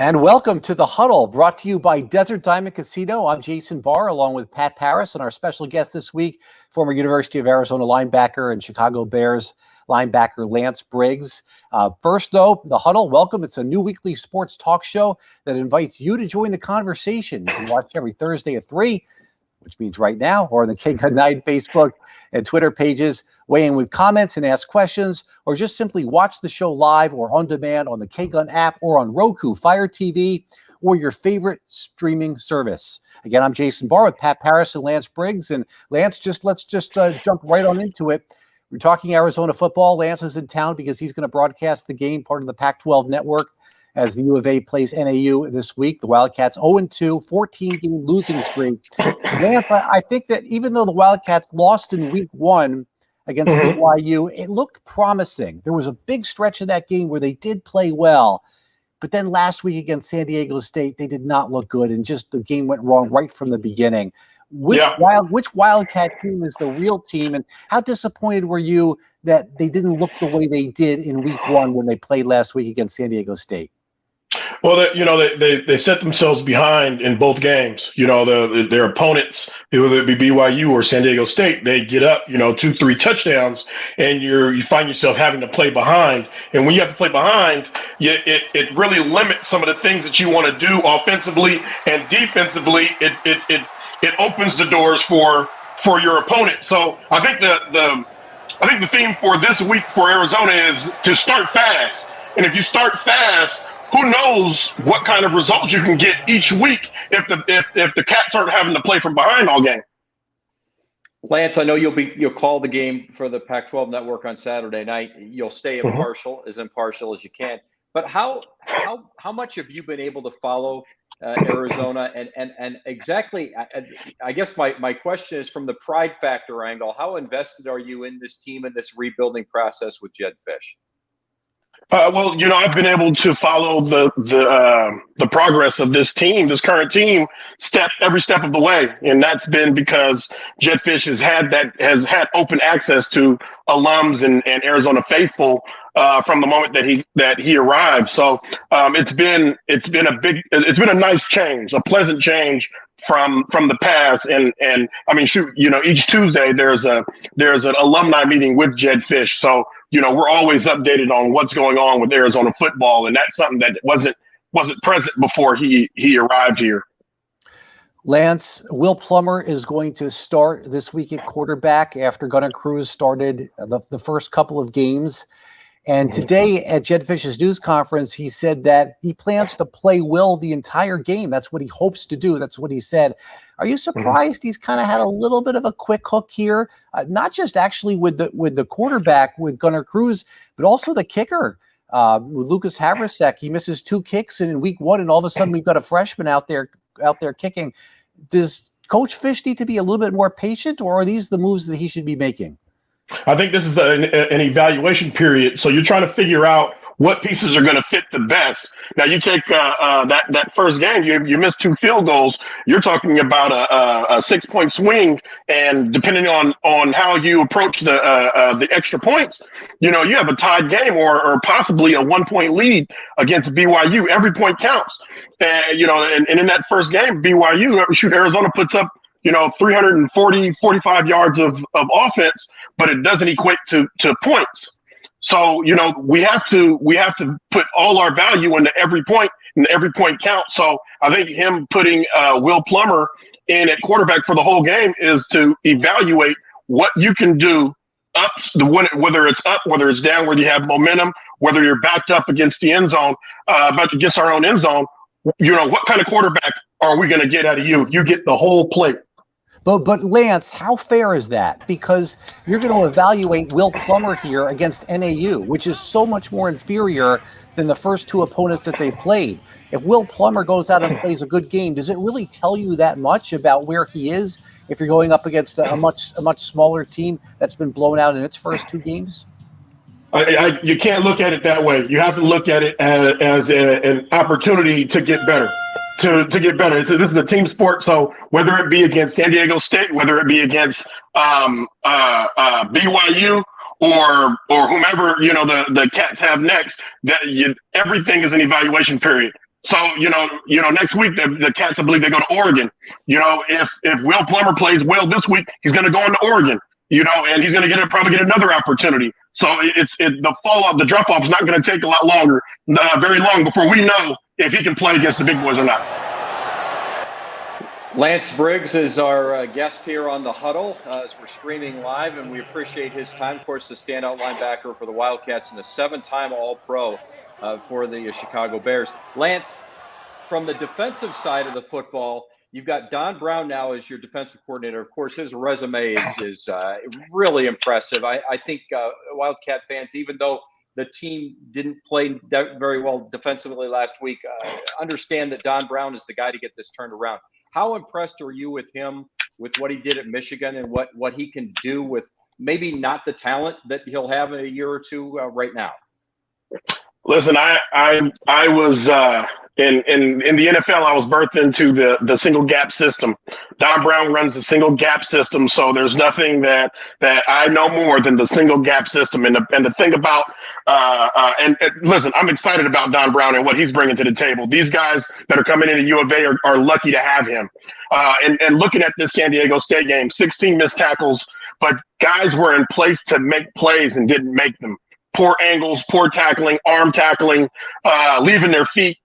And welcome to the Huddle, brought to you by Desert Diamond Casino. I'm Jason Barr, along with Pat Parris, and our special guest this week, former University of Arizona linebacker and Chicago Bears linebacker Lance Briggs. First, though, the Huddle, welcome. It's a new weekly sports talk show that invites you to join the conversation. You can watch every Thursday at 3, which means right now, or on the K-Gun 9 Facebook and Twitter pages. Weigh in with comments and ask questions, or just simply watch the show live or on demand on the K-Gun app or on Roku, Fire TV, or your favorite streaming service. Again, I'm Jason Barr with Pat Parris and Lance Briggs. And Lance, let's jump right on into it. We're talking Arizona football. Lance is in town because he's going to broadcast the game, part of the Pac-12 network, as the U of A plays NAU this week. The Wildcats 0-2, 14-game losing streak. Lance, I think that even though the Wildcats lost in week 1 against BYU, it looked promising. There was a big stretch of that game where they did play well. But then last week against San Diego State, they did not look good, and just the game went wrong right from the beginning. Which Wildcat team is the real team, and how disappointed were you that they didn't look the way they did in week 1 when they played last week against San Diego State? Well, they set themselves behind in both games. Their opponents, whether it be BYU or San Diego State, they get up, 2-3 touchdowns, and you find yourself having to play behind. And when you have to play behind, it really limits some of the things that you want to do offensively and defensively. It opens the doors for your opponent. So I think the theme for this week for Arizona is to start fast. And if you start fast, who knows what kind of results you can get each week if the Cats aren't having to play from behind all game. Lance, I know you'll call the game for the Pac-12 network on Saturday night. You'll stay impartial as you can. But how much have you been able to follow Arizona and exactly? I guess my question is from the pride factor angle. How invested are you in this team and this rebuilding process with Jedd Fisch? Well, I've been able to follow the progress of this team, this current team, every step of the way, and that's been because Jedd Fisch has had open access to alums and Arizona faithful from the moment that he arrived. So it's been a nice change, a pleasant change from the past. And I mean, each Tuesday there's an alumni meeting with Jedd Fisch. So we're always updated on what's going on with Arizona football, and that's something that wasn't present before he arrived here. Lance, Will Plummer is going to start this week at quarterback after Gunnar Cruz started the first couple of games. And today at Jedd Fisch's news conference, he said that he plans to play Will the entire game. That's what he hopes to do. That's what he said. Are you surprised he's kind of had a little bit of a quick hook here? Not just actually with the quarterback, with Gunnar Cruz, but also the kicker with Lucas Havrasek. He misses 2 kicks in week 1, and all of a sudden we've got a freshman out there kicking. Does Coach Fisch need to be a little bit more patient, or are these the moves that he should be making? I think this is an evaluation period. So you're trying to figure out what pieces are going to fit the best. Now you take that first game, you missed 2 field goals. You're talking about a 6-point swing, and depending on how you approach the extra points, you have a tied game or possibly a 1-point lead against BYU. Every point counts. And in that first game, Arizona puts up 345 yards of offense, but it doesn't equate to points. So, we have to put all our value into every point, and every point counts. So I think him putting Will Plummer in at quarterback for the whole game is to evaluate what you can do whether it's up, whether it's down, whether you have momentum, whether you're backed up against the end zone, against our own end zone. What kind of quarterback are we going to get out of you? You get the whole plate. But Lance, how fair is that? Because you're going to evaluate Will Plummer here against NAU, which is so much more inferior than the first 2 opponents that they played. If Will Plummer goes out and plays a good game, does it really tell you that much about where he is if you're going up against a much smaller team that's been blown out in its first 2 games? You can't look at it that way. You have to look at it as an opportunity to get better. To get better. This is a team sport, so whether it be against San Diego State, whether it be against BYU or whomever the Cats have next, everything is an evaluation period. So, next week the Cats, I believe they go to Oregon. If Will Plummer plays well this week, he's going to go into Oregon. And he's going to probably get another opportunity. So the fallout, the drop off is not going to take a lot longer, very long before we know if he can play against the big boys or not. Lance Briggs is our guest here on the Huddle as we're streaming live, and we appreciate his time. Of course, the standout linebacker for the Wildcats and the 7-time All-Pro for the Chicago Bears. Lance, from the defensive side of the football, you've got Don Brown now as your defensive coordinator. Of course, his resume is really impressive. I think Wildcat fans, even though the team didn't play very well defensively last week, understand that Don Brown is the guy to get this turned around. How impressed are you with him, with what he did at Michigan and what he can do with maybe not the talent that he'll have in a year or two right now? Listen, I was in the NFL. I was birthed into the single gap system. Don Brown runs the single gap system, so there's nothing that I know more than the single gap system. And to think about and listen, I'm excited about Don Brown and what he's bringing to the table. These guys that are coming into U of A are lucky to have him. And looking at this San Diego State game, 16 missed tackles, but guys were in place to make plays and didn't make them. Poor angles, poor tackling, arm tackling, leaving their feet.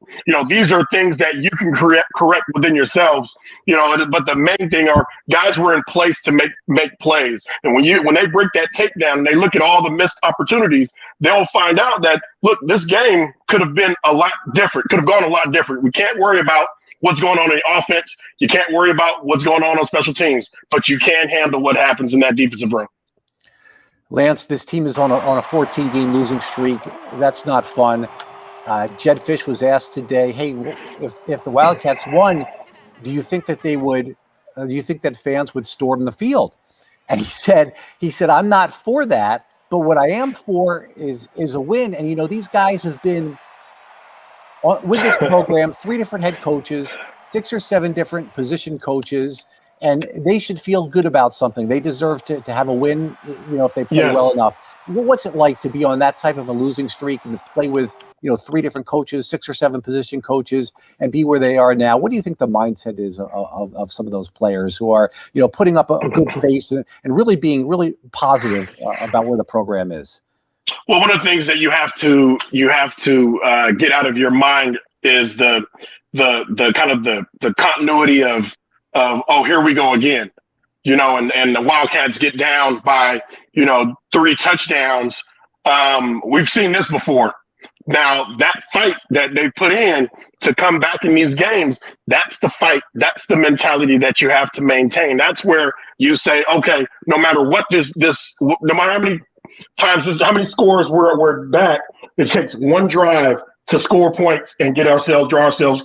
These are things that you can correct within yourselves. But the main thing are guys were in place to make plays. And when they break that tape down and they look at all the missed opportunities, they'll find out that, look, this game could have been a lot different, could have gone a lot different. We can't worry about what's going on in the offense. You can't worry about what's going on special teams, but you can handle what happens in that defensive room. Lance, this team is on a 14-game losing streak. That's not fun. Jed Fish was asked today, hey, if the Wildcats won, do you think that fans would storm the field? And he said, I'm not for that, but what I am for is a win. And, these guys have been with this program, 3 different head coaches, 6 or 7 different position coaches, and they should feel good about something. They deserve to have a win, if they play well enough. What's it like to be on that type of a losing streak and to play with, 3 different coaches, 6 or 7 position coaches, and be where they are now? What do you think the mindset is of some of those players who are, putting up a good face and really being really positive about where the program is? Well, one of the things that you have to get out of your mind is the kind of the continuity of oh, here we go again, and the Wildcats get down by 3 touchdowns. We've seen this before. Now that fight that they put in to come back in these games, that's the fight. That's the mentality that you have to maintain. That's where you say, okay, no matter what no matter how many times, how many scores we're back, it takes one drive to score points and draw ourselves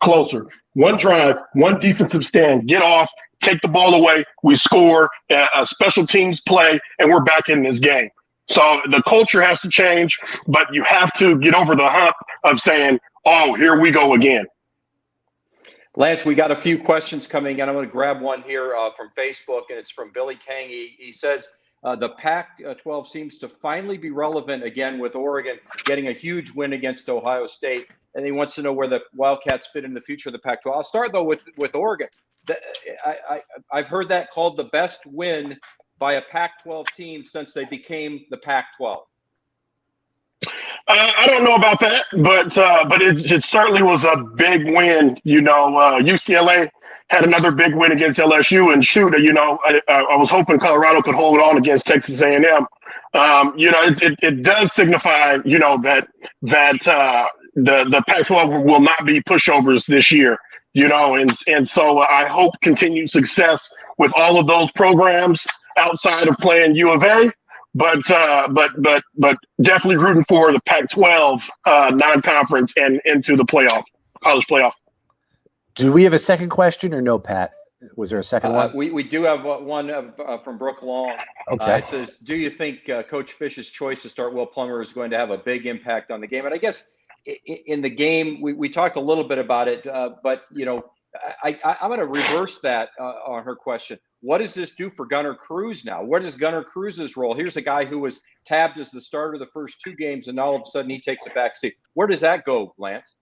closer. One drive, one defensive stand, get off, take the ball away, we score, a special teams play, and we're back in this game. So the culture has to change, but you have to get over the hump of saying, oh, here we go again. Lance, we got a few questions coming in. I'm going to grab one here from Facebook, and it's from Billy Kang. He says, the Pac-12 seems to finally be relevant again with Oregon getting a huge win against Ohio State. And he wants to know where the Wildcats fit in the future of the Pac-12. I'll start, though, with Oregon. I've heard that called the best win by a Pac-12 team since they became the Pac-12. I don't know about that, but it certainly was a big win. UCLA had another big win against LSU, and I was hoping Colorado could hold on against Texas A&M. It does signify, that the Pac-12 will not be pushovers this year, and so I hope continued success with all of those programs outside of playing U of A, but definitely rooting for the Pac-12 non-conference and into the college playoff. Do we have a second question or no, Pat? Was there a second one? We do have one from Brooke Long. Okay. It says, do you think Coach Fish's choice to start Will Plummer is going to have a big impact on the game? And I guess in the game, we talked a little bit about it, but, I'm going to reverse that on her question. What does this do for Gunnar Cruz now? What is Gunnar Cruz's role? Here's a guy who was tabbed as the starter the first 2 games, and all of a sudden he takes a back seat. Where does that go, Lance?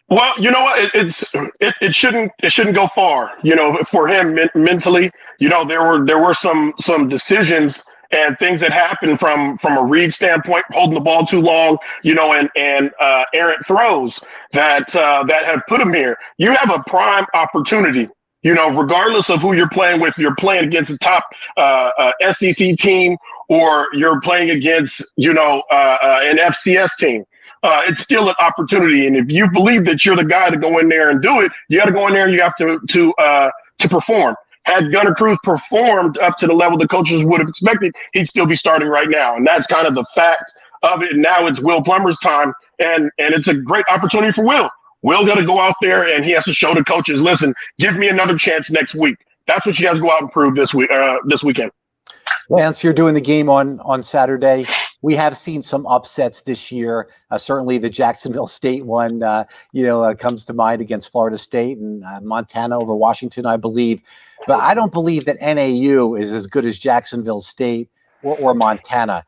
Well, you know what? It shouldn't go far. You know, for him mentally, you know, there were some decisions and things that happened from a read standpoint, holding the ball too long, you know, and errant throws that have put him here. You have a prime opportunity. You know, regardless of who you're playing with, you're playing against a top SEC team, or you're playing against, you know, an FCS team. It's still an opportunity. And if you believe that you're the guy to go in there and do it, you got to go in there and you have to perform. Had Gunnar Cruz performed up to the level the coaches would have expected, he'd still be starting right now. And that's kind of the fact of it. And now it's Will Plummer's time, and it's a great opportunity for Will. Will got to go out there and he has to show the coaches, listen, give me another chance next week. That's what you guys go out and prove this weekend. Lance, you're doing the game on Saturday. We have seen some upsets this year. Certainly the Jacksonville State one, comes to mind against Florida State, and Montana over Washington, I believe. But I don't believe that NAU is as good as Jacksonville State or Montana.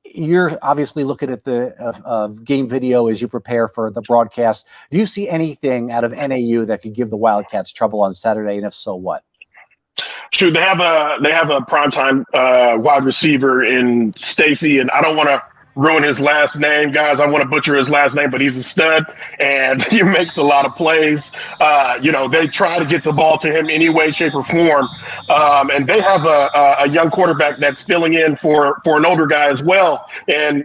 You're obviously looking at the game video as you prepare for the broadcast. Do you see anything out of NAU that could give the Wildcats trouble on Saturday? And if so, what? Sure, they have a primetime wide receiver in Stacy, and I don't want to ruin his last name, guys. I want to butcher his last name, but he's a stud, and he makes a lot of plays. They try to get the ball to him any way, shape, or form, and they have a young quarterback that's filling in for an older guy as well, and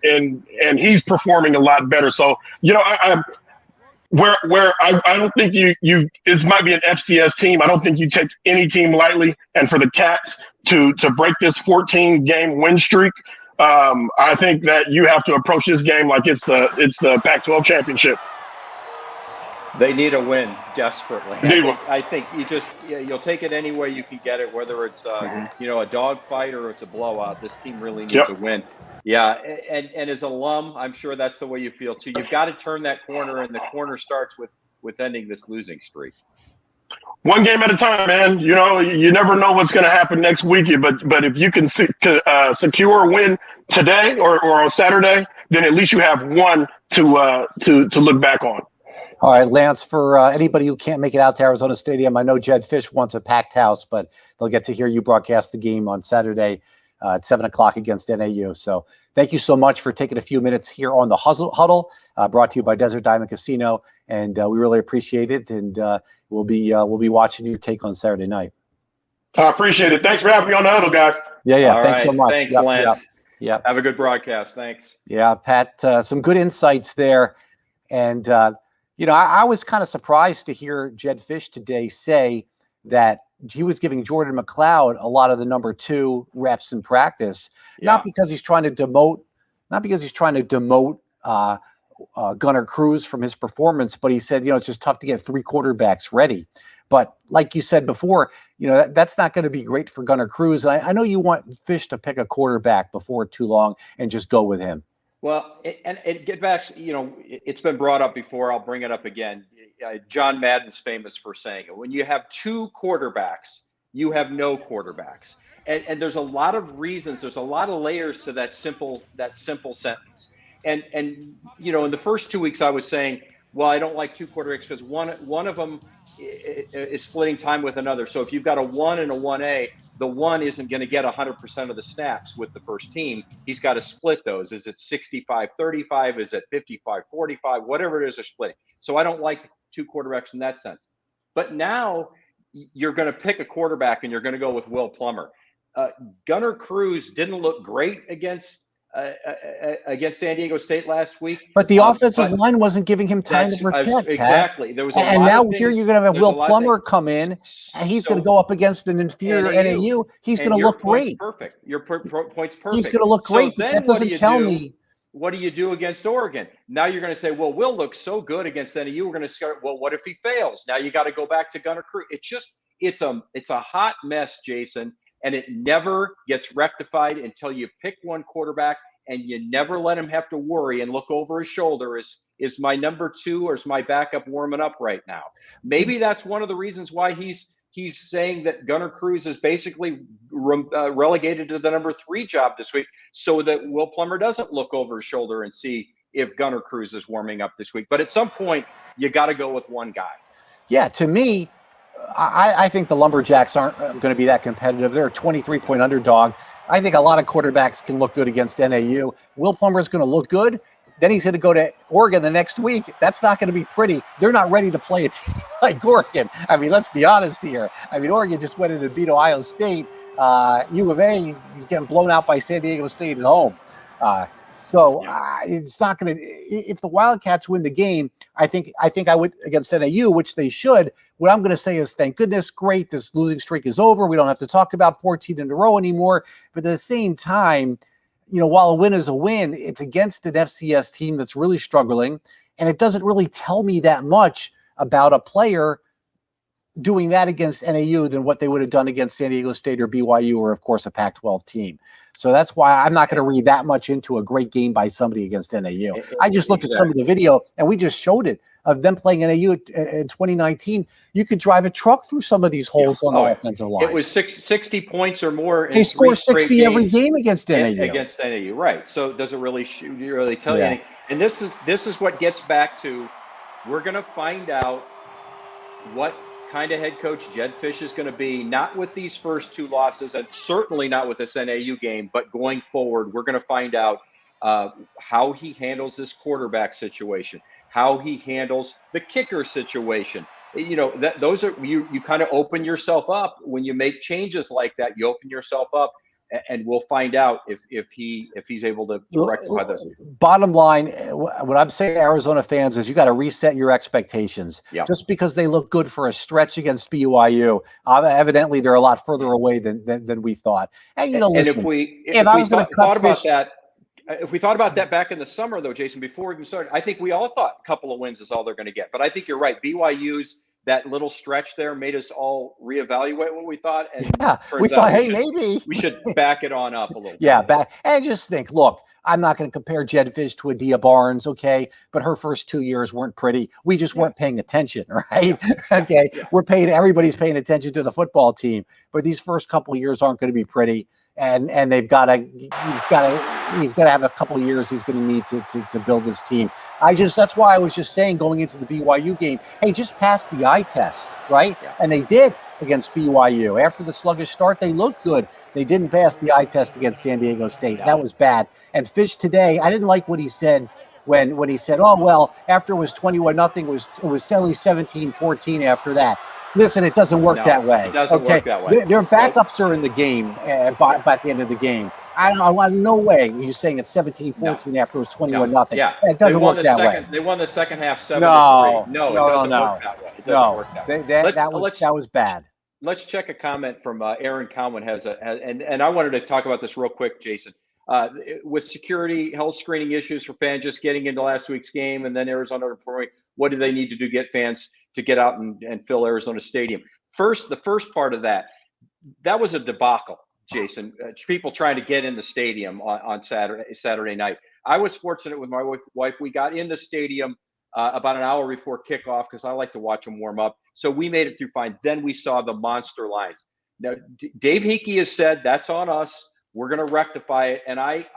he's performing a lot better. So, Where I don't think you this might be an FCS team. I don't think you take any team lightly. And for the Cats to break this 14-game win streak, I think that you have to approach this game like it's the Pac-12 championship. They need a win desperately. I think you'll take it any way you can get it, whether it's a dogfight or it's a blowout. This team really needs a win. Yeah, and as an alum, I'm sure that's the way you feel too. You've got to turn that corner, and the corner starts with ending this losing streak. One game at a time, man. You know, you never know what's going to happen next week. But if you can secure a win today or on Saturday, then at least you have one to look back on. All right, Lance, for anybody who can't make it out to Arizona Stadium, I know Jed Fish wants a packed house, but they'll get to hear you broadcast the game on Saturday at 7 o'clock against NAU. So thank you so much for taking a few minutes here on the Huddle, brought to you by Desert Diamond Casino. And we really appreciate it. And we'll be watching your take on Saturday night. I appreciate it. Thanks for having me on the Huddle, guys. Yeah. All thanks right. so much. Thanks, Lance. Yep. Have a good broadcast. Thanks. Yeah, Pat, some good insights there. And, I was kind of surprised to hear Jed Fish today say that he was giving Jordan McLeod a lot of the number 2 reps in practice, not because he's trying to demote Gunnar Cruz from his performance, but he said, it's just tough to get 3 quarterbacks ready. But like you said before, that's not going to be great for Gunnar Cruz. And I know you want Fish to pick a quarterback before too long and just go with him. Well, and get back, it's been brought up before. I'll bring it up again. John Madden's famous for saying it. When you have 2 quarterbacks, you have no quarterbacks. And there's a lot of reasons. There's a lot of layers to that simple sentence. And in the first 2 weeks, I was saying, well, I don't like 2 quarterbacks because one of them is splitting time with another. So if you've got a 1 and a 1A, the 1 isn't going to get 100% of the snaps with the first team. He's got to split those. Is it 65-35? Is it 55-45? Whatever it is, they're splitting. So I don't like 2 quarterbacks in that sense. But now you're going to pick a quarterback and you're going to go with Will Plummer. Gunnar Cruz didn't look great against San Diego State last week. But the offensive line wasn't giving him time to protect. Exactly. There was a and lot now of here you're going to have Will Plummer come in, and he's going to go up against an inferior NAU. He's going to look great. Perfect. Your point's perfect. He's going to look great. So that doesn't tell me. What do you do against Oregon? Now you're going to say, well, Will looks so good against NAU. We're going to start. Well, what if he fails? Now you got to go back to Gunnar Cruz. It's a hot mess, Jason. And it never gets rectified until you pick one quarterback and you never let him have to worry and look over his shoulder. Is my number 2 or is my backup warming up right now? Maybe that's one of the reasons why he's saying that Gunnar Cruz is basically relegated to the number 3 job this week, so that Will Plummer doesn't look over his shoulder and see if Gunner Cruz is warming up this week. But at some point, you got to go with one guy. Yeah, to me, I think the Lumberjacks aren't going to be that competitive. They're a 23-point underdog. I think a lot of quarterbacks can look good against NAU. Will Plummer is going to look good. Then he's going to go to Oregon the next week. That's not going to be pretty. They're not ready to play a team like Oregon. I mean, let's be honest here. I mean, Oregon just went in and beat Ohio State. U of A, he's getting blown out by San Diego State at home. It's not going to. If the Wildcats win the game, I think I would against NAU, which they should. What I'm going to say is, thank goodness, great. This losing streak is over. We don't have to talk about 14 in a row anymore. But at the same time, while a win is a win, it's against an FCS team that's really struggling, and it doesn't really tell me that much about a player doing that against NAU than what they would have done against San Diego State or BYU or, of course, a Pac-12 team. So that's why I'm not going to read that much into a great game by somebody against NAU. I just looked at some of the video, and we just showed it, of them playing NAU in 2019. You could drive a truck through some of these holes on the offensive line. It was 60 points or more. They score 60 every game against NAU. Against NAU, right. So does it really tell you anything? And this is what gets back to, we're going to find out what kind of head coach Jed Fish is going to be, not with these first two losses, and certainly not with this NAU game, but going forward, we're going to find out how he handles this quarterback situation, how he handles the kicker situation. Those are, you kind of open yourself up when you make changes like that. You open yourself up, and we'll find out if he's able to rectify this. Bottom line, what I'm saying to Arizona fans is you got to reset your expectations. Yeah. Just because they look good for a stretch against BYU, evidently they're a lot further away than we thought. And listen, if we thought about that back in the summer, though, Jason, before we even started, I think we all thought a couple of wins is all they're going to get. But I think you're right. BYU's that little stretch there made us all reevaluate what we thought. And we thought, hey, maybe we should back it on up a little bit. Yeah, back and just think, look, I'm not going to compare Jed Fish to Adia Barnes, okay? But her first 2 years weren't pretty. We just weren't paying attention, right? Okay, everybody's paying attention to the football team, but these first couple of years aren't going to be pretty. And he's got to have a couple of years he's going to need to build this team. That's why I was just saying going into the BYU game, hey, just pass the eye test, right? Yeah. And they did against BYU. After the sluggish start, they looked good. They didn't pass the eye test against San Diego State. That was bad. And Fish today, I didn't like what he said when he said, oh, well, after it was 21-0, it was only 17-14 after that. Listen, it doesn't work that way. It doesn't work that way. Their backups are in the game by the end of the game. I don't know. No way. You're saying it's 17-14 after it was 21-0. Yeah, it doesn't work that way. They won the second half 7-3. No, it doesn't work that way. It doesn't work that way. That was bad. Let's check a comment from Aaron Cowan and I wanted to talk about this real quick, Jason. With security, health screening issues for fans just getting into last week's game, and then Arizona reporting, what do they need to do to get fans to get out and fill Arizona Stadium? The first part of that was a debacle, Jason. People trying to get in the stadium on Saturday night. I was fortunate with my wife. We got in the stadium about an hour before kickoff because I like to watch them warm up. So we made it through fine. Then we saw the monster lines. Now, Dave Hickey has said that's on us. We're going to rectify it, and I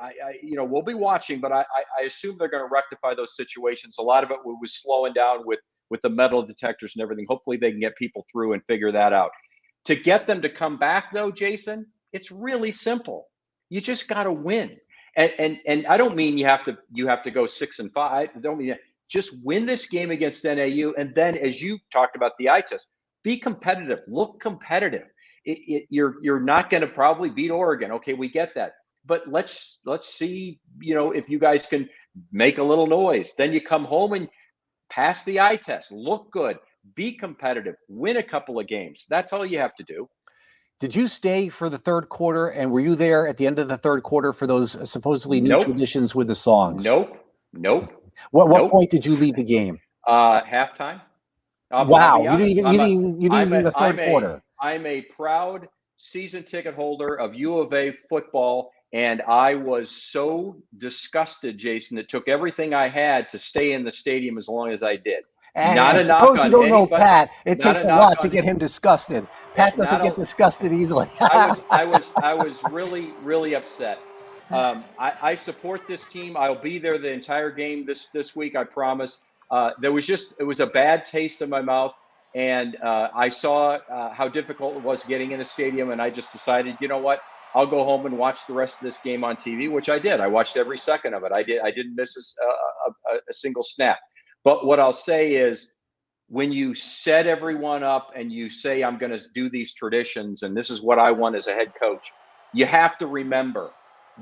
we'll be watching, but I assume they're going to rectify those situations. A lot of it was slowing down with the metal detectors and everything. Hopefully, they can get people through and figure that out. To get them to come back, though, Jason, it's really simple. You just got to win, and I don't mean you have to go 6-5. I don't mean that. Just win this game against NAU, and then, as you talked about the eye test, be competitive. Look competitive. You're not going to probably beat Oregon. Okay, we get that. But let's see, if you guys can make a little noise. Then you come home and pass the eye test. Look good. Be competitive. Win a couple of games. That's all you have to do. Did you stay for the third quarter? And were you there at the end of the third quarter for those supposedly new traditions with the songs? Nope. What point did you leave the game? Halftime. Wow. You didn't even the third quarter. I'm a proud season ticket holder of U of A football, and I was so disgusted, Jason, it took everything I had to stay in the stadium as long as I did. And not a knock on anybody. Those who don't know Pat, it takes a lot to get him disgusted. Pat doesn't get disgusted easily. I was really, really upset. I support this team. I'll be there the entire game this week, I promise. It was a bad taste in my mouth, and I saw how difficult it was getting in the stadium, and I just decided, you know what? I'll go home and watch the rest of this game on TV, which I did. I watched every second of it. I didn't miss a single snap. But what I'll say is, when you set everyone up and you say, I'm going to do these traditions, and this is what I want as a head coach, you have to remember,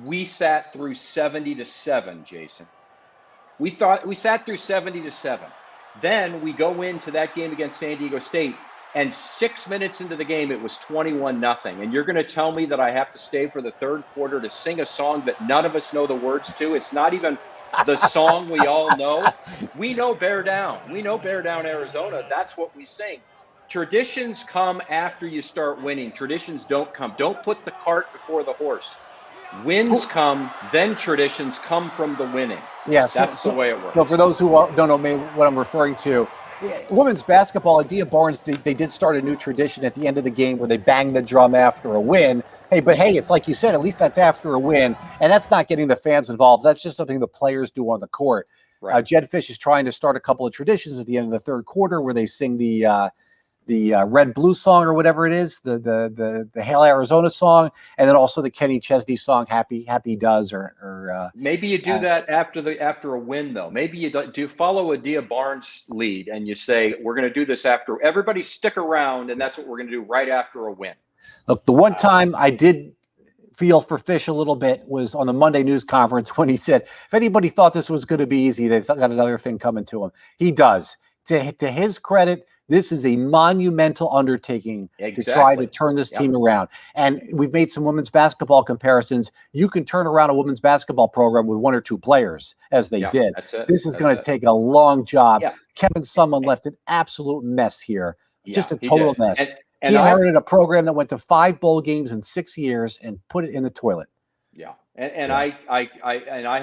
we sat through 70-7, Jason. We sat through 70-7. Then we go into that game against San Diego State, and 6 minutes into the game, it was 21-0. And you're going to tell me that I have to stay for the third quarter to sing a song that none of us know the words to? It's not even the song we all know. We know Bear Down. We know Bear Down, Arizona. That's what we sing. Traditions come after you start winning. Traditions don't come. Don't put the cart before the horse. Wins come, then traditions come from the winning. Yes, that's the way it works. So for those who don't know maybe what I'm referring to, women's basketball, Adia Barnes, they did start a new tradition at the end of the game where they bang the drum after a win. Hey, it's like you said, at least that's after a win, and that's not getting the fans involved. That's just something the players do on the court. Right. Jed Fish is trying to start a couple of traditions at the end of the third quarter where they sing the Red Blue song or whatever it is, the Hail Arizona song, and then also the Kenny Chesney song, Happy Does, or maybe you do that after a win though. Maybe you do follow Adia Barnes' lead and you say, we're going to do this after everybody stick around, and that's what we're going to do right after a win. Look, the one time I did feel for Fish a little bit was on the Monday news conference when he said, if anybody thought this was going to be easy, they've got another thing coming to him. He does. To his credit, this is a monumental undertaking to try to turn this team around. And we've made some women's basketball comparisons. You can turn around a women's basketball program with one or two players, as they did. This is going to take a long job. Yeah. Kevin Sumlin left an absolute mess here, just a total mess. And he inherited a program that went to 5 bowl games in 6 years and put it in the toilet. Yeah. I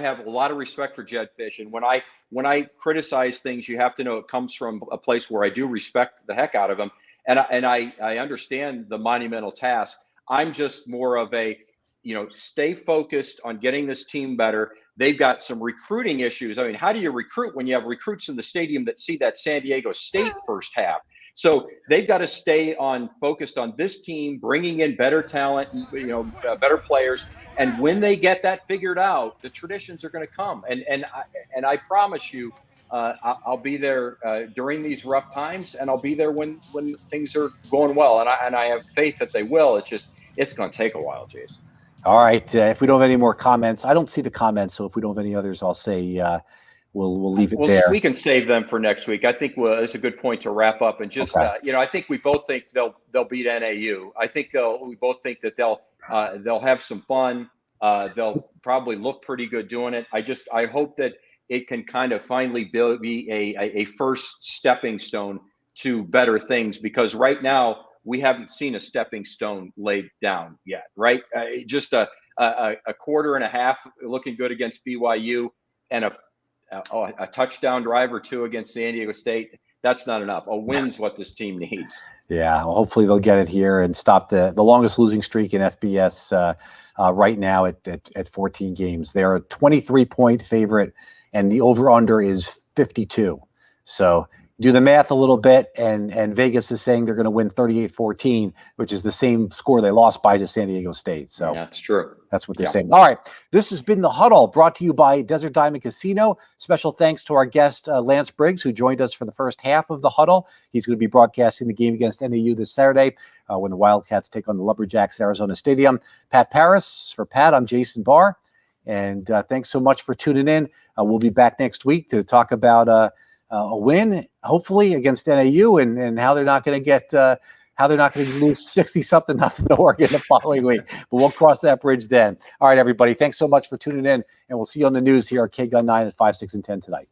have a lot of respect for Jed Fish. And when I criticize things, you have to know it comes from a place where I do respect the heck out of him. And I understand the monumental task. I'm just more of a, stay focused on getting this team better. They've got some recruiting issues. I mean, how do you recruit when you have recruits in the stadium that see that San Diego State first half? So they've got to stay focused on this team, bringing in better talent, better players. And when they get that figured out, the traditions are going to come. And I promise you, I'll be there during these rough times, and I'll be there when things are going well. And I have faith that they will. It's going to take a while, Jason. All right. If we don't have any more comments, I don't see the comments. So if we don't have any others, I'll say we'll leave it there. We can save them for next week. I think it's a good point to wrap up. And just I think we both think they'll beat NAU. I think we both think that they'll have some fun. They'll probably look pretty good doing it. I hope that it can kind of finally be a first stepping stone to better things, because right now we haven't seen a stepping stone laid down yet, right? Just a quarter and a half looking good against BYU, and a touchdown drive or two against San Diego State. That's not enough. A win's what this team needs. Yeah, well, hopefully they'll get it here and stop the longest losing streak in FBS right now at 14 games. They're a 23-point favorite, and the over-under is 52. So do the math a little bit, and Vegas is saying they're going to win 38-14, which is the same score they lost by to San Diego State. So that's true. That's what they're saying. All right. This has been The Huddle, brought to you by Desert Diamond Casino. Special thanks to our guest, Lance Briggs, who joined us for the first half of The Huddle. He's going to be broadcasting the game against NAU this Saturday when the Wildcats take on the Lumberjacks at Arizona Stadium. Pat Parris. For Pat, I'm Jason Barr. And thanks so much for tuning in. We'll be back next week to talk about a win, hopefully, against NAU, and how they're not going to get how they're not going to lose 60-something nothing to Oregon the following week. But we'll cross that bridge then. All right, everybody. Thanks so much for tuning in, and we'll see you on the news here at KGUN 9 at 5, 6, and 10 tonight.